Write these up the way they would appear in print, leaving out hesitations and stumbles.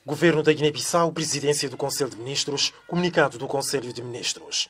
Governo da Guiné-Bissau, Presidência do Conselho de Ministros, Comunicado do Conselho de Ministros.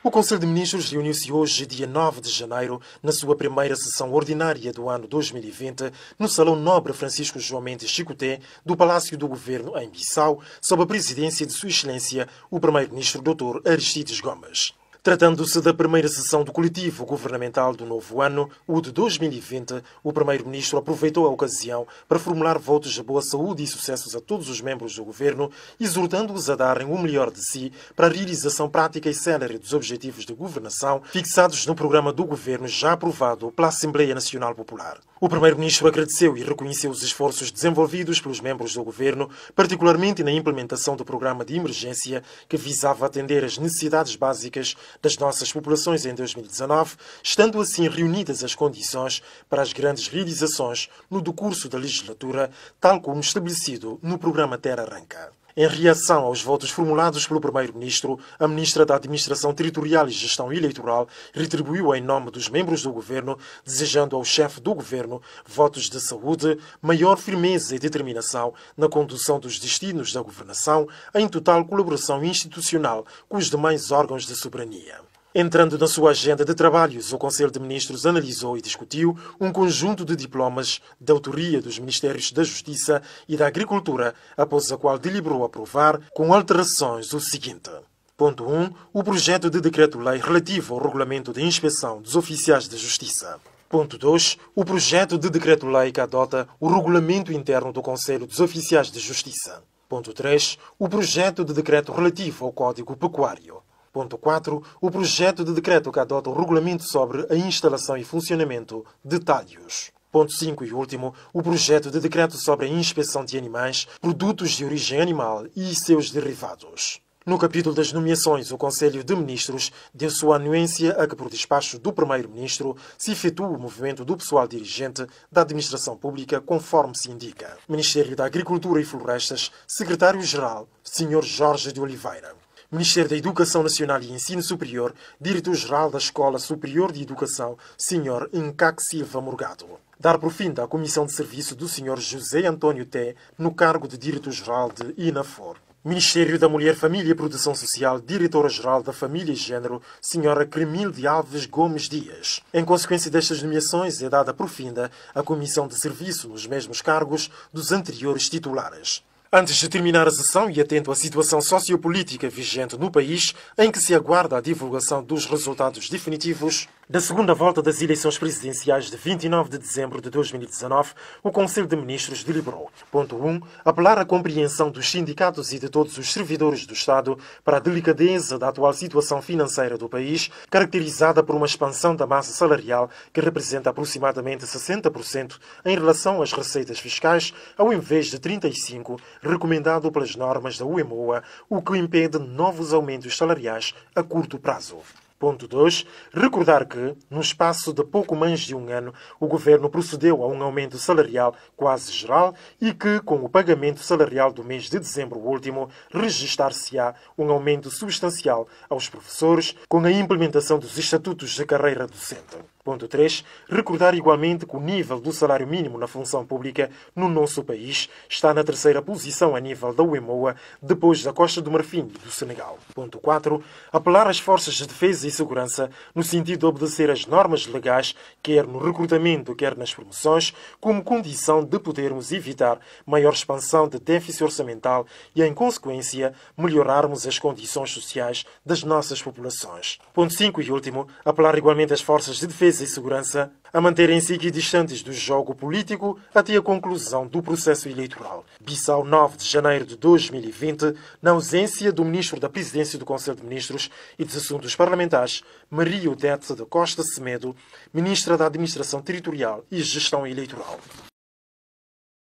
O Conselho de Ministros reuniu-se hoje, dia 9 de janeiro, na sua primeira sessão ordinária do ano 2020, no Salão Nobre Francisco João Mendes Chicoté, do Palácio do Governo, em Bissau, sob a presidência de Sua Excelência, o Primeiro-Ministro Dr. Aristides Gomes. Tratando-se da primeira sessão do coletivo governamental do novo ano, o de 2020, o Primeiro-Ministro aproveitou a ocasião para formular votos de boa saúde e sucessos a todos os membros do governo, exortando-os a darem o melhor de si para a realização prática e célere dos objetivos de governação fixados no programa do governo já aprovado pela Assembleia Nacional Popular. O Primeiro-Ministro agradeceu e reconheceu os esforços desenvolvidos pelos membros do governo, particularmente na implementação do programa de emergência que visava atender às necessidades básicas das nossas populações em 2019, estando assim reunidas as condições para as grandes realizações no decurso da legislatura, tal como estabelecido no programa Terra Arranca. Em reação aos votos formulados pelo Primeiro-Ministro, a Ministra da Administração Territorial e Gestão Eleitoral retribuiu em nome dos membros do Governo, desejando ao chefe do Governo votos de saúde, maior firmeza e determinação na condução dos destinos da governação, em total colaboração institucional com os demais órgãos de soberania. Entrando na sua agenda de trabalhos, o Conselho de Ministros analisou e discutiu um conjunto de diplomas de autoria dos Ministérios da Justiça e da Agricultura, após a qual deliberou aprovar, com alterações, o seguinte. Ponto 1. O projeto de decreto-lei relativo ao regulamento de inspeção dos oficiais de justiça. Ponto 2. O projeto de decreto-lei que adota o regulamento interno do Conselho dos Oficiais de Justiça. Ponto 3. O projeto de decreto relativo ao Código Pecuário. Ponto 4. O projeto de decreto que adota o regulamento sobre a instalação e funcionamento de talhos. Ponto 5 e último, o projeto de decreto sobre a inspeção de animais, produtos de origem animal e seus derivados. No capítulo das nomeações, o Conselho de Ministros deu sua anuência a que, por despacho do Primeiro-Ministro, se efetue o movimento do pessoal dirigente da Administração Pública, conforme se indica. Ministério da Agricultura e Florestas, Secretário-Geral, Sr. Jorge de Oliveira. Ministério da Educação Nacional e Ensino Superior, Diretor-Geral da Escola Superior de Educação, Sr. Ncac Silva Morgado. Dar por fim da Comissão de Serviço do Sr. José Antônio Té, no cargo de Diretor-Geral de INAFOR. Ministério da Mulher, Família e Proteção Social, Diretora-Geral da Família e Gênero, Sra. Cremilde Alves Gomes Dias. Em consequência destas nomeações, é dada por finda a Comissão de Serviço nos mesmos cargos dos anteriores titulares. Antes de terminar a sessão e atento à situação sociopolítica vigente no país, em que se aguarda a divulgação dos resultados definitivos da segunda volta das eleições presidenciais de 29 de dezembro de 2019, o Conselho de Ministros deliberou. Ponto 1. Apelar à compreensão dos sindicatos e de todos os servidores do Estado para a delicadeza da atual situação financeira do país, caracterizada por uma expansão da massa salarial que representa aproximadamente 60% em relação às receitas fiscais, ao invés de 35%, recomendado pelas normas da UEMOA, o que impede novos aumentos salariais a curto prazo. Ponto 2. Recordar que, no espaço de pouco mais de um ano, o Governo procedeu a um aumento salarial quase geral e que, com o pagamento salarial do mês de dezembro último, registar-se-á um aumento substancial aos professores com a implementação dos estatutos de carreira docente. Ponto 3. Recordar igualmente que o nível do salário mínimo na função pública no nosso país está na terceira posição a nível da UEMOA, depois da Costa do Marfim e do Senegal. Ponto 4. Apelar às forças de defesa e segurança no sentido de obedecer às normas legais, quer no recrutamento, quer nas promoções, como condição de podermos evitar maior expansão de déficit orçamental e, em consequência, melhorarmos as condições sociais das nossas populações. Ponto 5 e último. Apelar igualmente às forças de defesa e segurança a manterem-se equidistantes do jogo político até a conclusão do processo eleitoral. Bissau, 9 de janeiro de 2020, na ausência do Ministro da Presidência do Conselho de Ministros e dos Assuntos Parlamentares, Maria Odete da Costa Semedo, Ministra da Administração Territorial e Gestão Eleitoral.